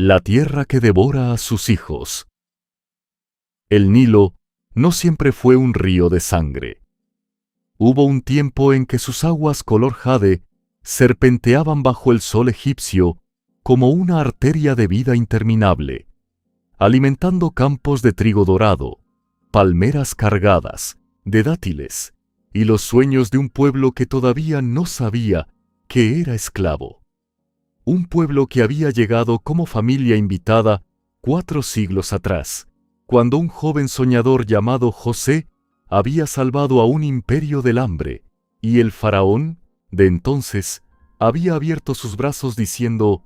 La tierra que devora a sus hijos. El Nilo no siempre fue un río de sangre. Hubo un tiempo en que sus aguas color jade serpenteaban bajo el sol egipcio como una arteria de vida interminable, alimentando campos de trigo dorado, palmeras cargadas de dátiles y los sueños de un pueblo que todavía no sabía que era esclavo. Un pueblo que había llegado como familia invitada 4 siglos atrás, cuando un joven soñador llamado José había salvado a un imperio del hambre, y el faraón, de entonces, había abierto sus brazos diciendo: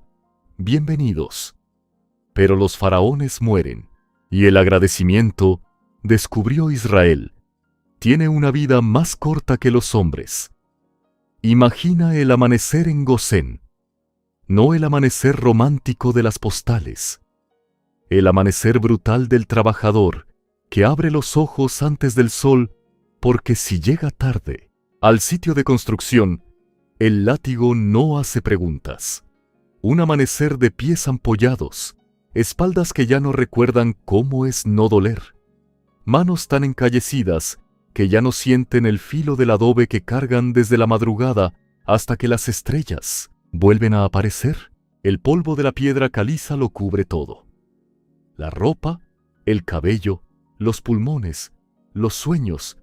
«Bienvenidos». Pero los faraones mueren, y el agradecimiento, descubrió Israel, tiene una vida más corta que los hombres. Imagina el amanecer en Gosén, no el amanecer romántico de las postales. El amanecer brutal del trabajador, que abre los ojos antes del sol, porque si llega tarde al sitio de construcción, el látigo no hace preguntas. Un amanecer de pies ampollados, espaldas que ya no recuerdan cómo es no doler, manos tan encallecidas que ya no sienten el filo del adobe que cargan desde la madrugada hasta que las estrellas vuelven a aparecer. El polvo de la piedra caliza lo cubre todo. La ropa, el cabello, los pulmones, los sueños.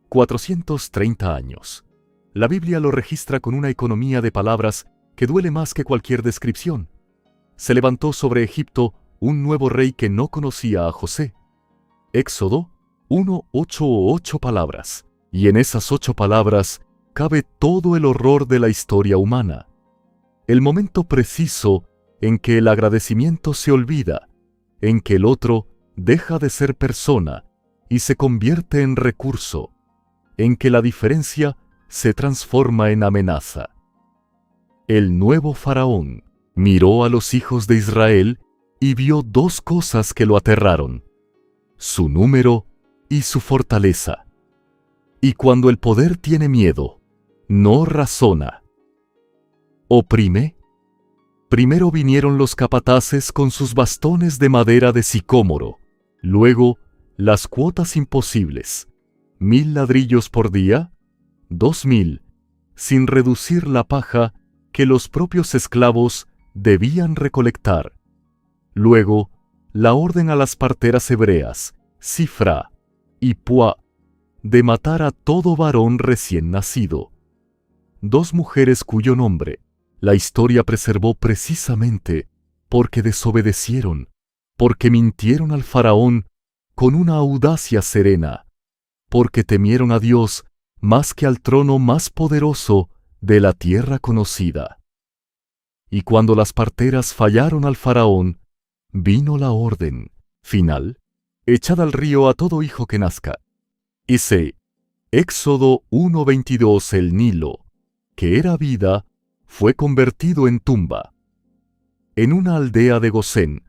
430 años. La Biblia lo registra con una economía de palabras que duele más que cualquier descripción. Se levantó sobre Egipto un nuevo rey que no conocía a José. Éxodo 1, 8 o 8 palabras, y en esas 8 palabras cabe todo el horror de la historia humana. El momento preciso en que el agradecimiento se olvida, en que el otro deja de ser persona y se convierte en recurso, en que la diferencia se transforma en amenaza. El nuevo faraón miró a los hijos de Israel y vio 2 cosas que lo aterraron: su número y su fortaleza. Y cuando el poder tiene miedo, no razona. ¿Oprime? Primero vinieron los capataces con sus bastones de madera de sicómoro, luego las cuotas imposibles: 1000 ladrillos por día, 2000, sin reducir la paja que los propios esclavos debían recolectar. Luego, la orden a las parteras hebreas, Sifra y Pua, de matar a todo varón recién nacido. 2 mujeres cuyo nombre la historia preservó precisamente porque desobedecieron, porque mintieron al faraón con una audacia serena, porque temieron a Dios más que al trono más poderoso de la tierra conocida. Y cuando las parteras fallaron al faraón, vino la orden final: echad al río a todo hijo que nazca. Y Éxodo 1:22. El Nilo, que era vida, fue convertido en tumba. En una aldea de Gosén,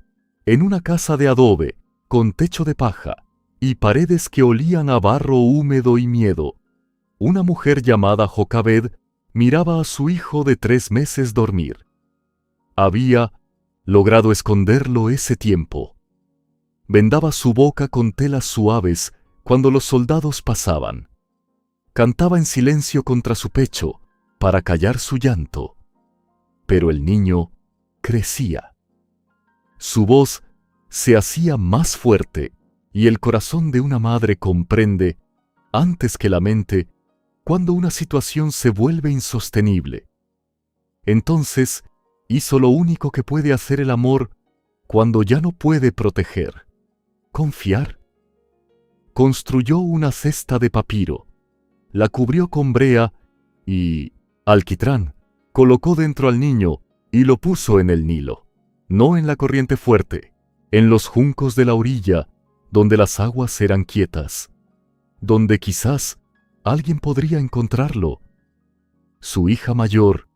en una casa de adobe, con techo de paja, y paredes que olían a barro húmedo y miedo, una mujer llamada Jocabed miraba a su hijo de 3 meses dormir. Había logrado esconderlo ese tiempo. Vendaba su boca con telas suaves cuando los soldados pasaban. Cantaba en silencio contra su pecho para callar su llanto. Pero el niño crecía. Su voz se hacía más fuerte, y el corazón de una madre comprende, antes que la mente, cuando una situación se vuelve insostenible. Entonces, hizo lo único que puede hacer el amor cuando ya no puede proteger: confiar. Construyó una cesta de papiro, la cubrió con brea y alquitrán, colocó dentro al niño y lo puso en el Nilo, no en la corriente fuerte, en los juncos de la orilla, donde las aguas eran quietas, donde quizás alguien podría encontrarlo. Su hija mayor,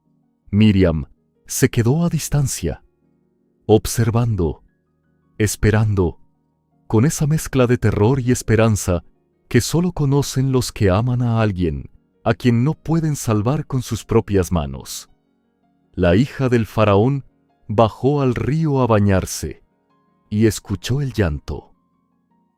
Miriam, se quedó a distancia, observando, esperando, con esa mezcla de terror y esperanza que solo conocen los que aman a alguien a quien no pueden salvar con sus propias manos. La hija del faraón bajó al río a bañarse y escuchó el llanto.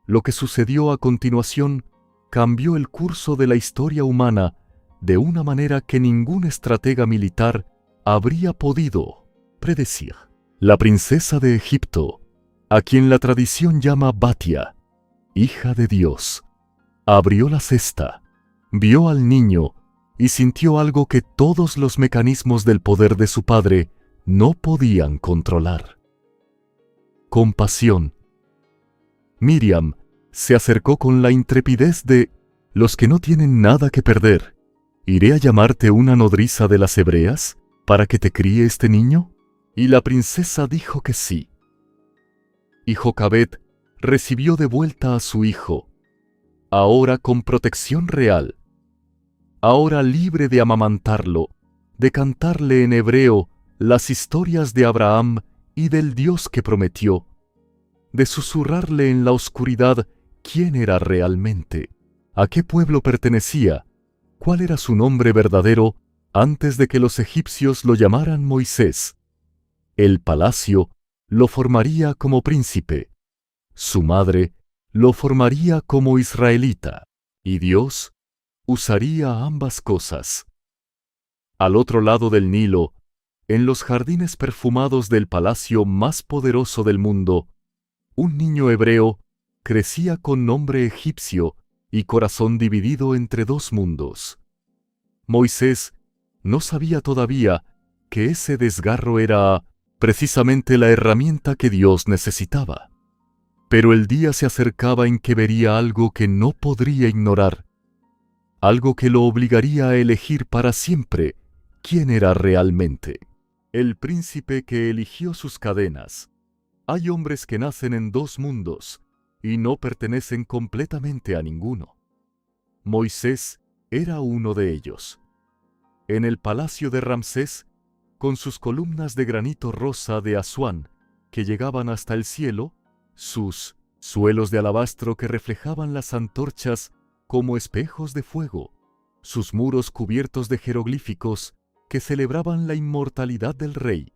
Lo que sucedió a continuación cambió el curso de la historia humana de una manera que ningún estratega militar habría podido predecir. La princesa de Egipto, a quien la tradición llama Batia, hija de Dios, abrió la cesta, vio al niño y sintió algo que todos los mecanismos del poder de su padre no podían controlar: compasión. Miriam se acercó con la intrepidez de los que no tienen nada que perder. ¿Iré a llamarte una nodriza de las hebreas para que te críe este niño? Y la princesa dijo que sí. Y Jocabed recibió de vuelta a su hijo, ahora con protección real, ahora libre de amamantarlo, de cantarle en hebreo las historias de Abraham y del Dios que prometió, de susurrarle en la oscuridad quién era realmente, a qué pueblo pertenecía, cuál era su nombre verdadero antes de que los egipcios lo llamaran Moisés. El palacio lo formaría como príncipe, su madre lo formaría como israelita, y Dios usaría ambas cosas. Al otro lado del Nilo, en los jardines perfumados del palacio más poderoso del mundo, un niño hebreo crecía con nombre egipcio y corazón dividido entre dos mundos. Moisés no sabía todavía que ese desgarro era precisamente la herramienta que Dios necesitaba. Pero el día se acercaba en que vería algo que no podría ignorar, algo que lo obligaría a elegir para siempre quién era realmente. El príncipe que eligió sus cadenas. Hay hombres que nacen en dos mundos y no pertenecen completamente a ninguno. Moisés era uno de ellos. En el palacio de Ramsés, con sus columnas de granito rosa de Asuán que llegaban hasta el cielo, sus suelos de alabastro que reflejaban las antorchas como espejos de fuego, sus muros cubiertos de jeroglíficos que celebraban la inmortalidad del rey.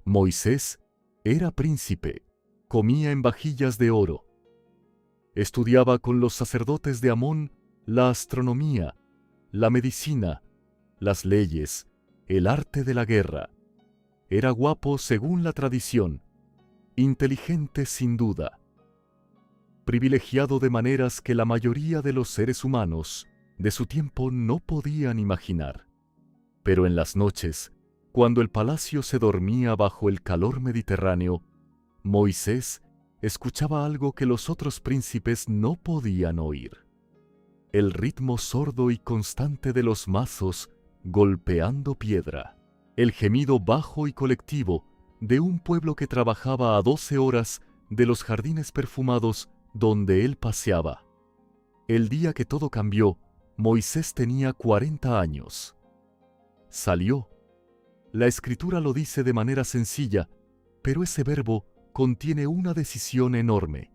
Moisés era príncipe, comía en vajillas de oro. Estudiaba con los sacerdotes de Amón la astronomía, la medicina, las leyes, el arte de la guerra. Era guapo según la tradición, inteligente sin duda, privilegiado de maneras que la mayoría de los seres humanos de su tiempo no podían imaginar. Pero en las noches, cuando el palacio se dormía bajo el calor mediterráneo, Moisés escuchaba algo que los otros príncipes no podían oír: el ritmo sordo y constante de los mazos golpeando piedra, el gemido bajo y colectivo de un pueblo que trabajaba a 12 horas de los jardines perfumados donde él paseaba. El día que todo cambió, Moisés tenía 40 años. Salió. La escritura lo dice de manera sencilla, pero ese verbo contiene una decisión enorme.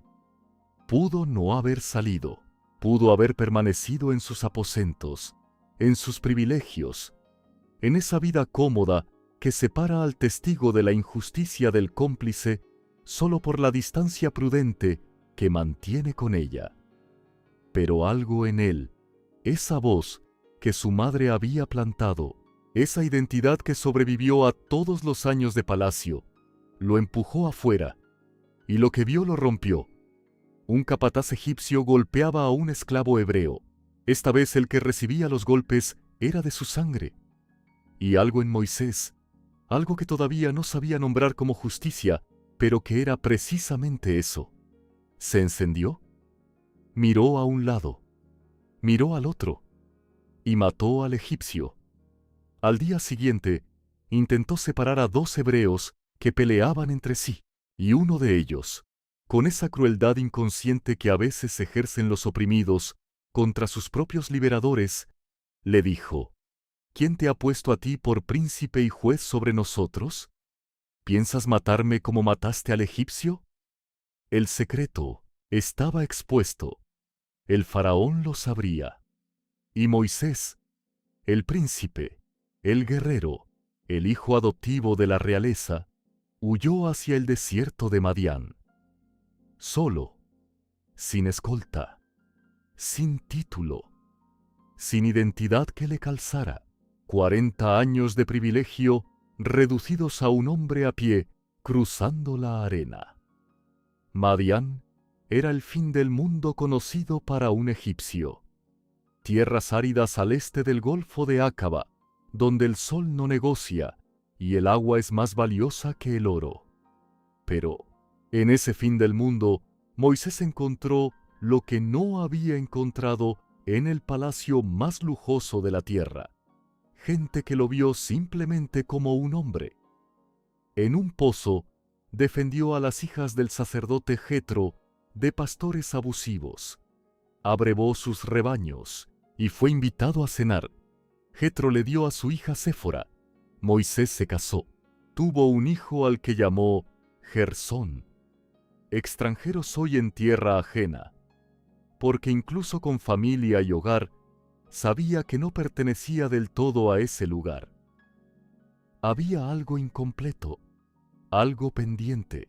Pudo no haber salido, pudo haber permanecido en sus aposentos, en sus privilegios, en esa vida cómoda que separa al testigo de la injusticia del cómplice solo por la distancia prudente que mantiene con ella. Pero algo en él, esa voz que su madre había plantado, esa identidad que sobrevivió a todos los años de palacio, lo empujó afuera, y lo que vio lo rompió. Un capataz egipcio golpeaba a un esclavo hebreo. Esta vez el que recibía los golpes era de su sangre. Y algo en Moisés, algo que todavía no sabía nombrar como justicia, pero que era precisamente eso, se encendió, miró a un lado, miró al otro, y mató al egipcio. Al día siguiente, intentó separar a 2 hebreos que peleaban entre sí, y uno de ellos, con esa crueldad inconsciente que a veces ejercen los oprimidos contra sus propios liberadores, le dijo: ¿Quién te ha puesto a ti por príncipe y juez sobre nosotros? ¿Piensas matarme como mataste al egipcio? El secreto estaba expuesto. El faraón lo sabría. Y Moisés, el príncipe, el guerrero, el hijo adoptivo de la realeza, huyó hacia el desierto de Madián. Solo, sin escolta, sin título, sin identidad que le calzara. 40 años de privilegio reducidos a un hombre a pie cruzando la arena. Madián era el fin del mundo conocido para un egipcio. Tierras áridas al este del Golfo de Acaba, donde el sol no negocia y el agua es más valiosa que el oro. Pero, en ese fin del mundo, Moisés encontró lo que no había encontrado en el palacio más lujoso de la tierra. Gente que lo vio simplemente como un hombre. En un pozo, defendió a las hijas del sacerdote Jetro de pastores abusivos. Abrevó sus rebaños y fue invitado a cenar. Jetro le dio a su hija Séfora. Moisés se casó. Tuvo un hijo al que llamó Gersón. Extranjero soy en tierra ajena, porque incluso con familia y hogar, sabía que no pertenecía del todo a ese lugar. Había algo incompleto, algo pendiente,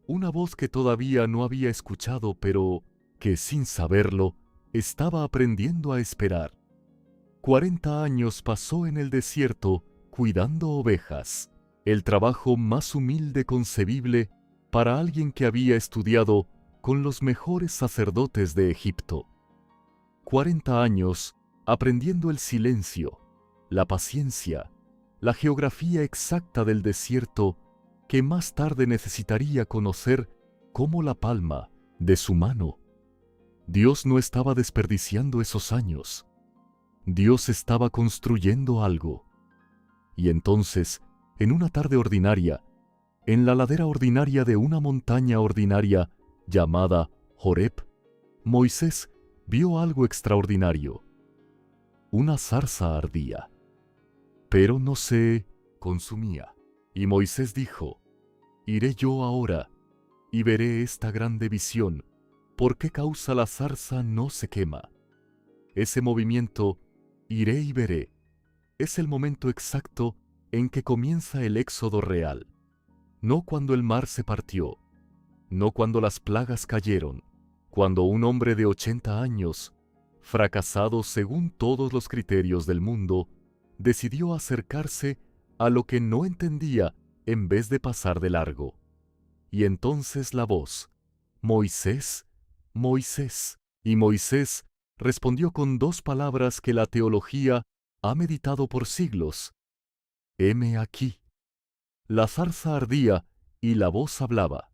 una voz que todavía no había escuchado, pero que sin saberlo, estaba aprendiendo a esperar. 40 años pasó en el desierto cuidando ovejas, el trabajo más humilde concebible para alguien que había estudiado con los mejores sacerdotes de Egipto. 40 años aprendiendo el silencio, la paciencia, la geografía exacta del desierto que más tarde necesitaría conocer como la palma de su mano. Dios no estaba desperdiciando esos años. Dios estaba construyendo algo. Y entonces, en una tarde ordinaria, en la ladera ordinaria de una montaña ordinaria llamada Horeb, Moisés vio algo extraordinario. Una zarza ardía, pero no se consumía. Y Moisés dijo: «Iré yo ahora y veré esta grande visión. ¿Por qué causa la zarza no se quema?». Ese movimiento, iré y veré, es el momento exacto en que comienza el éxodo real. No cuando el mar se partió, no cuando las plagas cayeron, cuando un hombre de 80 años, fracasado según todos los criterios del mundo, decidió acercarse a lo que no entendía en vez de pasar de largo. Y entonces la voz: «Moisés, Moisés». Y Moisés respondió con 2 palabras que la teología ha meditado por siglos: «Heme aquí». La zarza ardía y la voz hablaba.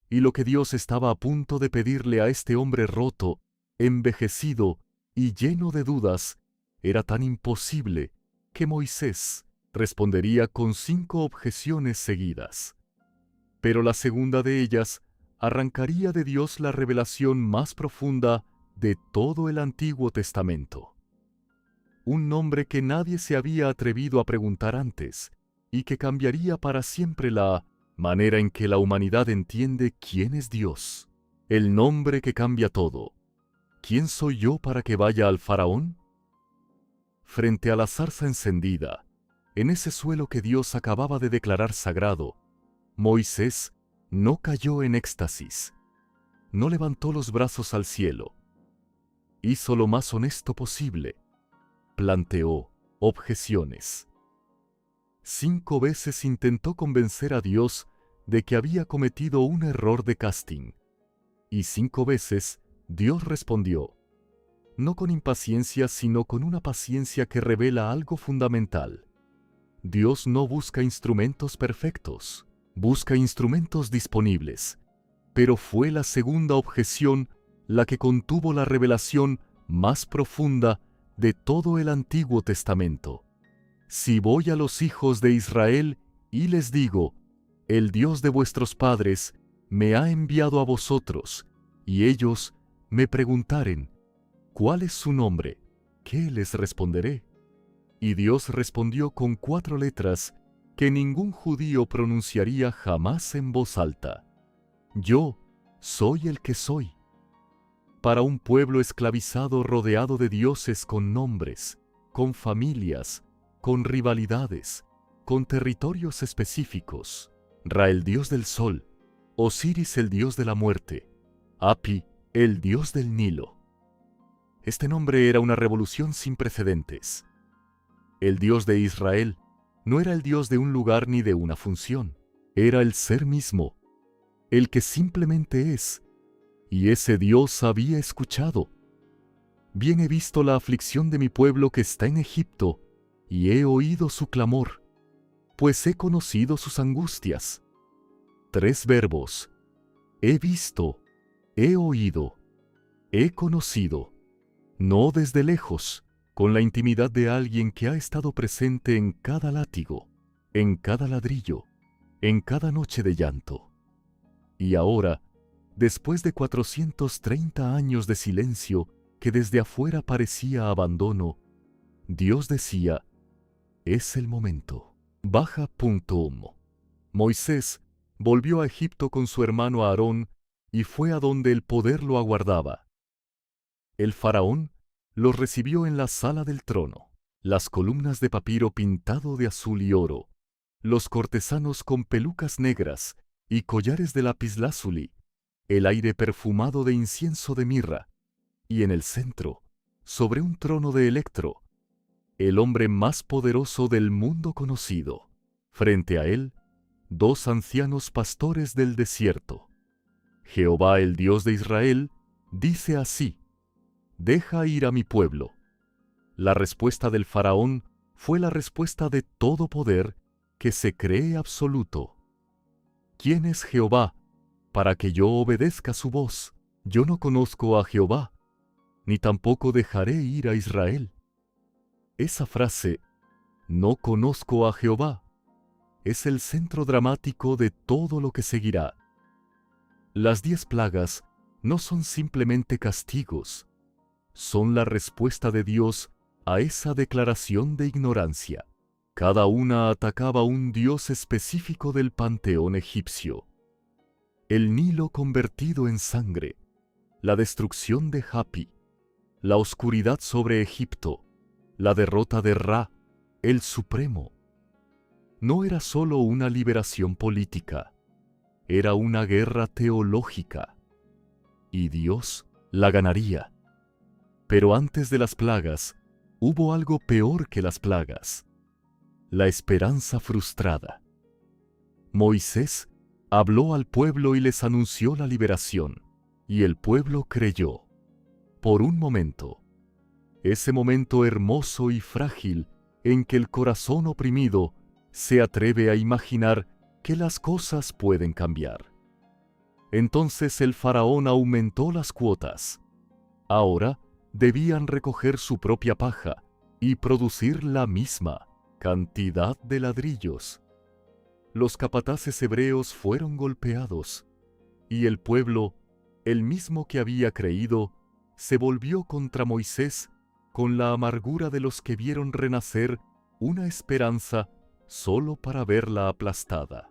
Y lo que Dios estaba a punto de pedirle a este hombre roto, envejecido y lleno de dudas, era tan imposible que Moisés respondería con 5 objeciones seguidas. Pero la segunda de ellas arrancaría de Dios la revelación más profunda de todo el Antiguo Testamento. Un nombre que nadie se había atrevido a preguntar antes, y que cambiaría para siempre la manera en que la humanidad entiende quién es Dios. El nombre que cambia todo. ¿Quién soy yo para que vaya al faraón? Frente a la zarza encendida, en ese suelo que Dios acababa de declarar sagrado, Moisés no cayó en éxtasis, no levantó los brazos al cielo. Hizo lo más honesto posible. Planteó objeciones. 5 veces intentó convencer a Dios de que había cometido un error de casting. Y 5 veces Dios respondió, no con impaciencia, sino con una paciencia que revela algo fundamental. Dios no busca instrumentos perfectos, busca instrumentos disponibles. Pero fue la segunda objeción la que contuvo la revelación más profunda de todo el Antiguo Testamento. Si voy a los hijos de Israel y les digo, el Dios de vuestros padres me ha enviado a vosotros, y ellos me preguntaren, ¿cuál es su nombre?, ¿qué les responderé? Y Dios respondió con 4 letras que ningún judío pronunciaría jamás en voz alta. Yo soy el que soy. Para un pueblo esclavizado rodeado de dioses con nombres, con familias, con rivalidades, con territorios específicos, Ra el dios del sol, Osiris el dios de la muerte, Api el dios del Nilo. Este nombre era una revolución sin precedentes. El Dios de Israel no era el Dios de un lugar ni de una función, era el ser mismo, el que simplemente es, y ese Dios había escuchado. Bien he visto la aflicción de mi pueblo que está en Egipto, y he oído su clamor, pues he conocido sus angustias. 3 verbos: he visto, he oído, he conocido, no desde lejos, con la intimidad de alguien que ha estado presente en cada látigo, en cada ladrillo, en cada noche de llanto. Y ahora, después de 430 años de silencio que desde afuera parecía abandono, Dios decía: es el momento. Baja. Moisés volvió a Egipto con su hermano Aarón y fue a donde el poder lo aguardaba. El faraón los recibió en la sala del trono. Las columnas de papiro pintado de azul y oro, los cortesanos con pelucas negras y collares de lapislázuli, el aire perfumado de incienso de mirra, y en el centro, sobre un trono de electro, el hombre más poderoso del mundo conocido. Frente a él, 2 ancianos pastores del desierto. Jehová, el Dios de Israel, dice así: deja ir a mi pueblo. La respuesta del faraón fue la respuesta de todo poder que se cree absoluto. ¿Quién es Jehová para que yo obedezca su voz? Yo no conozco a Jehová, ni tampoco dejaré ir a Israel. Esa frase, no conozco a Jehová, es el centro dramático de todo lo que seguirá. Las 10 plagas no son simplemente castigos, son la respuesta de Dios a esa declaración de ignorancia. Cada una atacaba un dios específico del panteón egipcio. El Nilo convertido en sangre, la destrucción de Hapi, la oscuridad sobre Egipto, la derrota de Ra, el Supremo. No era solo una liberación política, era una guerra teológica. Y Dios la ganaría. Pero antes de las plagas, hubo algo peor que las plagas: la esperanza frustrada. Moisés habló al pueblo y les anunció la liberación, y el pueblo creyó. Por un momento, ese momento hermoso y frágil en que el corazón oprimido se atreve a imaginar que las cosas pueden cambiar. Entonces el faraón aumentó las cuotas. Ahora debían recoger su propia paja y producir la misma cantidad de ladrillos. Los capataces hebreos fueron golpeados, y el pueblo, el mismo que había creído, se volvió contra Moisés con la amargura de los que vieron renacer una esperanza solo para verla aplastada.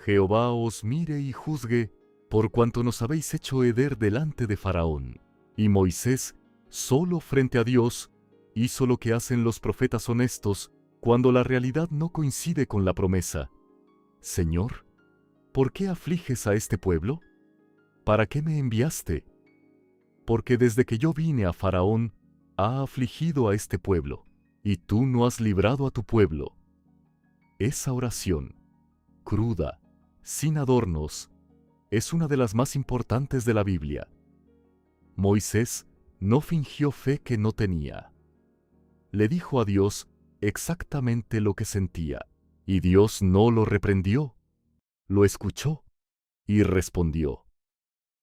Jehová os mire y juzgue, por cuanto nos habéis hecho heder delante de Faraón. Y Moisés, solo frente a Dios, hizo lo que hacen los profetas honestos cuando la realidad no coincide con la promesa. Señor, ¿por qué afliges a este pueblo? ¿Para qué me enviaste? Porque desde que yo vine a Faraón, ha afligido a este pueblo, y tú no has librado a tu pueblo. Esa oración, cruda, sin adornos, es una de las más importantes de la Biblia. Moisés no fingió fe que no tenía. Le dijo a Dios exactamente lo que sentía, y Dios no lo reprendió. Lo escuchó y respondió.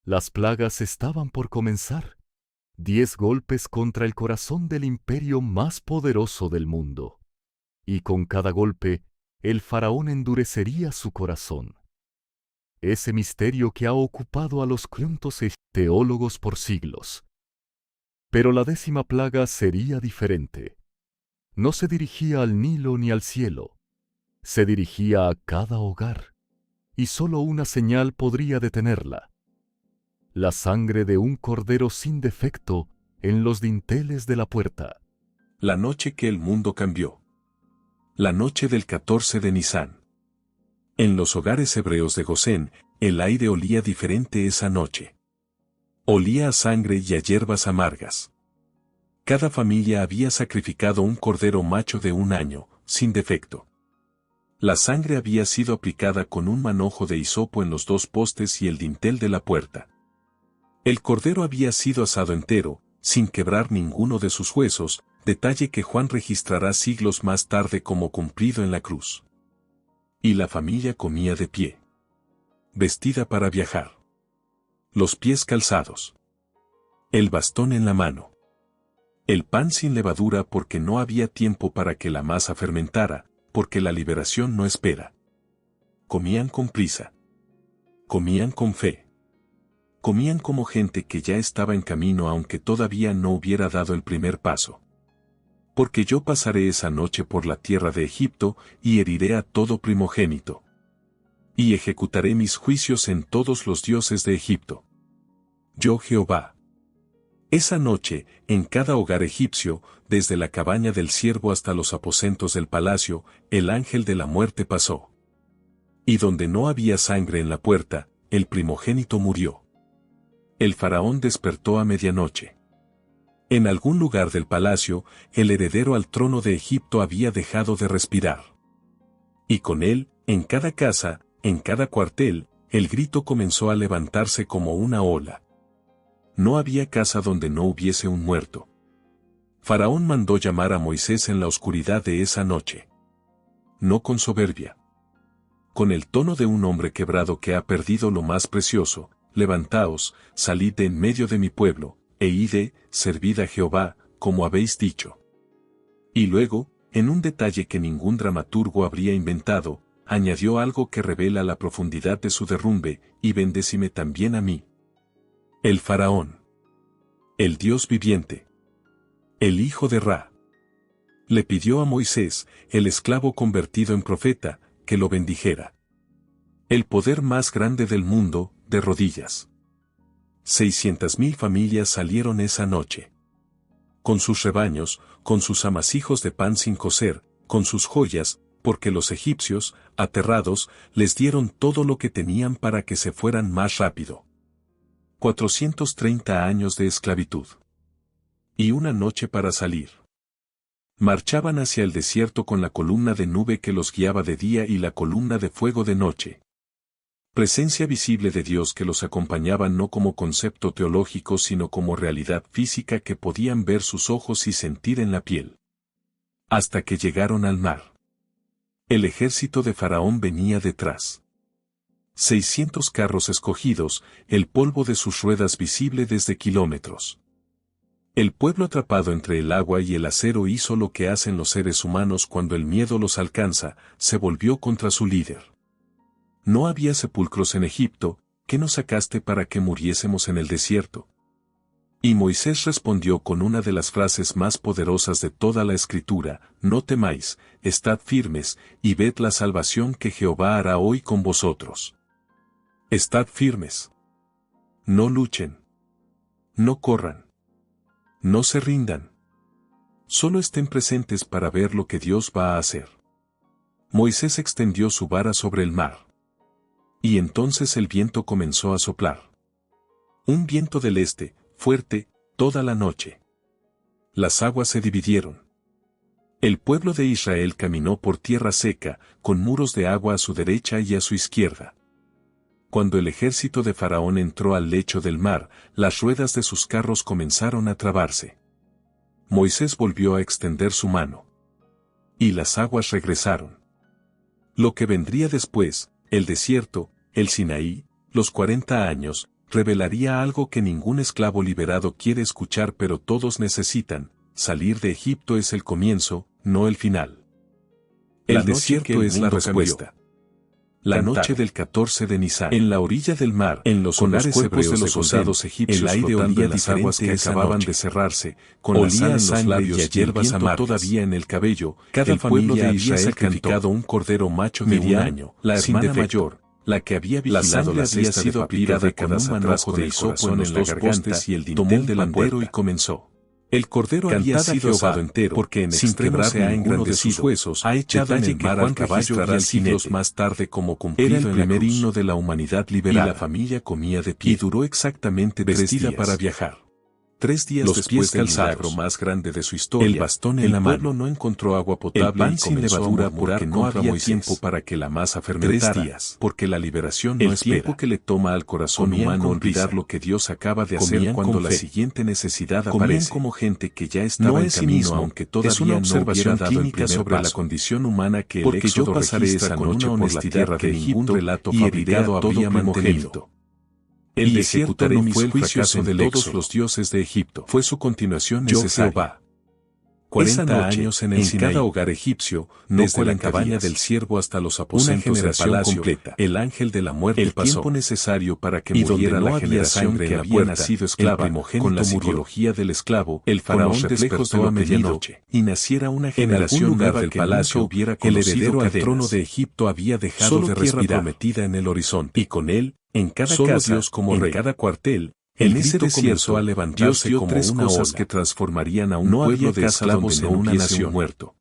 Las plagas estaban por comenzar. 10 golpes contra el corazón del imperio más poderoso del mundo. Y con cada golpe, el faraón endurecería su corazón. Ese misterio que ha ocupado a los clontos teólogos por siglos. Pero la 10ª plaga sería diferente. No se dirigía al Nilo ni al cielo. Se dirigía a cada hogar. Y solo una señal podría detenerla: la sangre de un cordero sin defecto en los dinteles de la puerta. La noche que el mundo cambió. La noche del 14 de Nisán. En los hogares hebreos de Gosén, el aire olía diferente esa noche. Olía a sangre y a hierbas amargas. Cada familia había sacrificado un cordero macho de 1 año, sin defecto. La sangre había sido aplicada con un manojo de hisopo en los 2 postes y el dintel de la puerta. El cordero había sido asado entero, sin quebrar ninguno de sus huesos, detalle que Juan registrará siglos más tarde como cumplido en la cruz. Y la familia comía de pie. Vestida para viajar. Los pies calzados. El bastón en la mano. El pan sin levadura porque no había tiempo para que la masa fermentara, porque la liberación no espera. Comían con prisa. Comían con fe. Comían como gente que ya estaba en camino aunque todavía no hubiera dado el primer paso. Porque yo pasaré esa noche por la tierra de Egipto y heriré a todo primogénito. Y ejecutaré mis juicios en todos los dioses de Egipto. Yo Jehová. Esa noche, en cada hogar egipcio, desde la cabaña del siervo hasta los aposentos del palacio, el ángel de la muerte pasó. Y donde no había sangre en la puerta, el primogénito murió. El faraón despertó a medianoche. En algún lugar del palacio, el heredero al trono de Egipto había dejado de respirar. Y con él, en cada casa, en cada cuartel, el grito comenzó a levantarse como una ola. No había casa donde no hubiese un muerto. Faraón mandó llamar a Moisés en la oscuridad de esa noche. No con soberbia. Con el tono de un hombre quebrado que ha perdido lo más precioso, levantaos, salid de en medio de mi pueblo, e id, servid a Jehová, como habéis dicho. Y luego, en un detalle que ningún dramaturgo habría inventado, añadió algo que revela la profundidad de su derrumbe, y bendecime también a mí. El faraón. El Dios viviente. El hijo de Ra. Le pidió a Moisés, el esclavo convertido en profeta, que lo bendijera. El poder más grande del mundo, de rodillas. 600.000 familias salieron esa noche. Con sus rebaños, con sus amasijos de pan sin cocer, con sus joyas, porque los egipcios, aterrados, les dieron todo lo que tenían para que se fueran más rápido. 430 años de esclavitud. Y una noche para salir. Marchaban hacia el desierto con la columna de nube que los guiaba de día y la columna de fuego de noche. Presencia visible de Dios que los acompañaba no como concepto teológico sino como realidad física que podían ver sus ojos y sentir en la piel. Hasta que llegaron al mar. El ejército de Faraón venía detrás. 600 carros escogidos, el polvo de sus ruedas visible desde kilómetros. El pueblo atrapado entre el agua y el acero hizo lo que hacen los seres humanos cuando el miedo los alcanza, se volvió contra su líder. No había sepulcros en Egipto, ¿qué nos sacaste para que muriésemos en el desierto? Y Moisés respondió con una de las frases más poderosas de toda la Escritura, no temáis, estad firmes, y ved la salvación que Jehová hará hoy con vosotros. Estad firmes. No luchen. No corran. No se rindan. Solo estén presentes para ver lo que Dios va a hacer. Moisés extendió su vara sobre el mar. Y entonces el viento comenzó a soplar. Un viento del este, fuerte, toda la noche. Las aguas se dividieron. El pueblo de Israel caminó por tierra seca, con muros de agua a su derecha y a su izquierda. Cuando el ejército de Faraón entró al lecho del mar, las ruedas de sus carros comenzaron a trabarse. Moisés volvió a extender su mano. Y las aguas regresaron. Lo que vendría después, el desierto, el Sinaí, los 40 años, revelaría algo que ningún esclavo liberado quiere escuchar pero todos necesitan: salir de Egipto es el comienzo, no el final. El desierto es la respuesta. La noche del 14 de Nisán. En la orilla del mar, en los hogares hebreos de los soldados egipcios, el aire olía las aguas que acababan de cerrarse, con la sal en los labios y hierbas amargas todavía en el cabello. Cada familia había sacrificado un cordero macho de 1 año, la hermana mayor, la que había vigilado la cesta sido aplicada con un manojo de hisopo en los 2 postes y el dintel delantero y comenzó. El cordero había sido asado entero, porque en extremo se ha engrandecido sus huesos, ha echado en el mar al caballo y siglos más tarde como cumplido era el primer himno de la humanidad liberada. Y la familia comía de pie. Y duró exactamente 3 días para viajar. 3 días los después del milagro más grande de su historia, el bastón en la mano. El pueblo no encontró agua potable, el pan sin levadura porque no había tiempo para que la masa fermentara. 3 días, porque la liberación no espera. El tiempo que le toma al corazón humano olvidar lo que Dios acaba de hacer cuando la siguiente necesidad aparece. Como gente que ya estaba en camino, aunque todavía es una observación clínica sobre la condición humana que el Éxodo registra con una honestidad que ningún relato fabricado había mantenido. El desierto no fue el fracaso de todos los dioses de Egipto. Fue su continuación necesaria. Jehová. 40 años en el Sinaí. Cada hogar egipcio, desde la cabaña del siervo hasta los aposentos del palacio completa. El ángel de la muerte pasó. El tiempo necesario para que muriera la generación que había nacido esclava, con la simbología del esclavo, el faraón despertó a medianoche, y naciera una generación nueva del palacio hubiera conocido el heredero al trono de Egipto había dejado de respirar. Tierra prometida en el horizonte, y con él, en cada casa, Dios como rey, en cada cuartel, en ese desierto a levantarse Dios como 3 cosas que transformarían a un pueblo de esclavos en una nación muerto.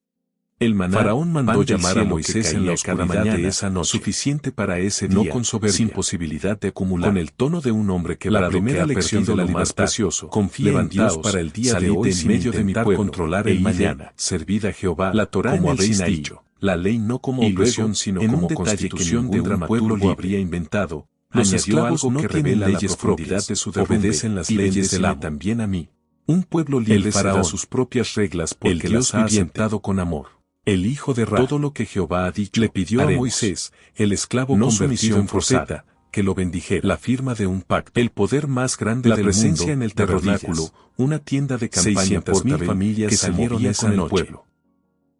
El maná, Faraón mandó llamar a Moisés en la oscuridad de esa noche, suficiente para ese día, no con soberbia, sin posibilidad de acumular, con el tono de un hombre que la primera lección de lo más precioso, confía en Dios para el día de hoy en medio de mi pueblo, controlar el mañana, servid a Jehová, la Torá como habéis dicho, la ley no como opresión sino como constitución de un pueblo habría inventado. Añadió algo que revela leyes propias de su obedecen las leyes del amo. También a mí. Un pueblo libre será sus propias reglas porque las ha aceptado con amor. El hijo de Ra. Todo lo que Jehová ha dicho le pidió a Moisés, el esclavo no convertido en profeta, que lo bendijera. La firma de un pacto. El poder más grande del presencia mundo, en el tabernáculo, una tienda de campaña por 600,000 familias que salieron esa noche. Pueblo.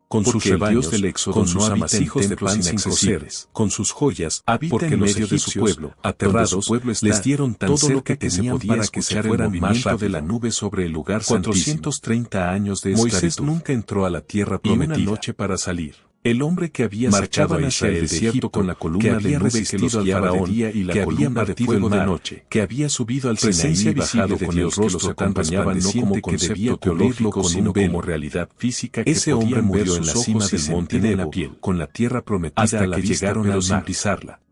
Con sus rebaños del Éxodo, con sus amasijos de pan inaccesibles, con sus joyas, porque en medio de su pueblo, aterrados, les dieron todo lo que tenían para que se fueran más rápido de la nube sobre el lugar santísimo. 430 años de esclavitud. Moisés nunca entró a la tierra prometida. Y una noche para salir. El hombre que había marchado hacia el desierto con la columna de nube que los guiaba de día y la columna de fuego de noche, que había subido al Sinaí y bajado con el rostro acompañaban no como concepto teológico sino como realidad física que ese hombre murió en la cima del monte Nebo, con la tierra prometida hasta que llegaron al mar pisarla.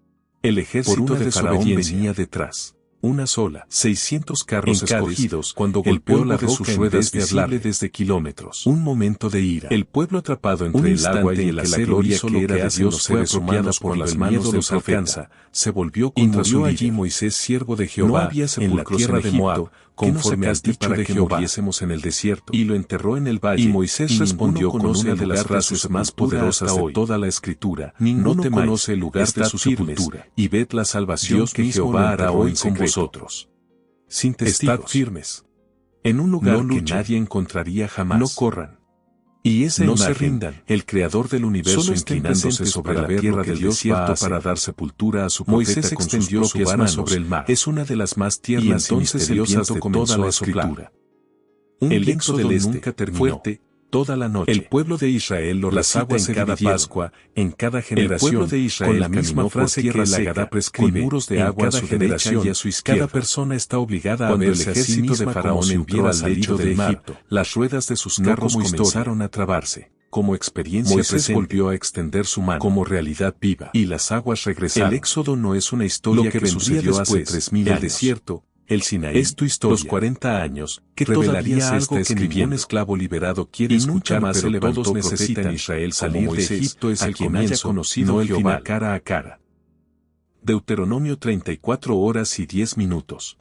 El ejército de Faraón venía detrás. Una sola, 600 carros escogidos, cuando golpeó la de sus ruedas visible desde kilómetros. Un momento de ira. El pueblo atrapado entre el agua y el acero hizo lo que era Dios fue abrumado por las manos de su alcanza, se volvió contra su líder. Allí Moisés, siervo de Jehová, no había en la tierra de Moab, conforme al dicho para que muriésemos en el desierto, y lo enterró en el valle. Y Moisés respondió con una de las frases más poderosas de toda la Escritura: no conoce el lugar de su sepultura, y ved la salvación que Jehová hará hoy con vosotros. Sin testigos. Estad firmes. En un lugar que nadie encontraría jamás. No corran. Y esa no imagen, se rindan. El creador del universo inclinándose sobre la tierra del desierto para dar sepultura a su Moisés extendió su mano sobre el mar. Es una de las más tiernas y misteriosas de toda la Escritura. El viento del este nunca terminó. Fuerte, toda la noche. El pueblo de Israel lo las aguas en cada Pascua, en cada generación, el pueblo de Israel con la misma frase que la Agadá prescribe, muros de agua a su generación y a su izquierda. Cada persona está obligada a verse a sí misma de Faraón si hubiera salido de Egipto. Las ruedas de sus carros comenzaron a trabarse. Como experiencia Moisés volvió a extender su mano como realidad viva y las aguas regresaron. El Éxodo no es una historia que sucedió hace 3000 años. El desierto, el Sinaí, es tu historia. Los 40 años, que revelaría algo que ningún esclavo liberado quiere escuchar, más pero todos necesitan Israel salir de Egipto es el quien haya conocido no el final cara a cara. Deuteronomio 34 horas y 10 minutos.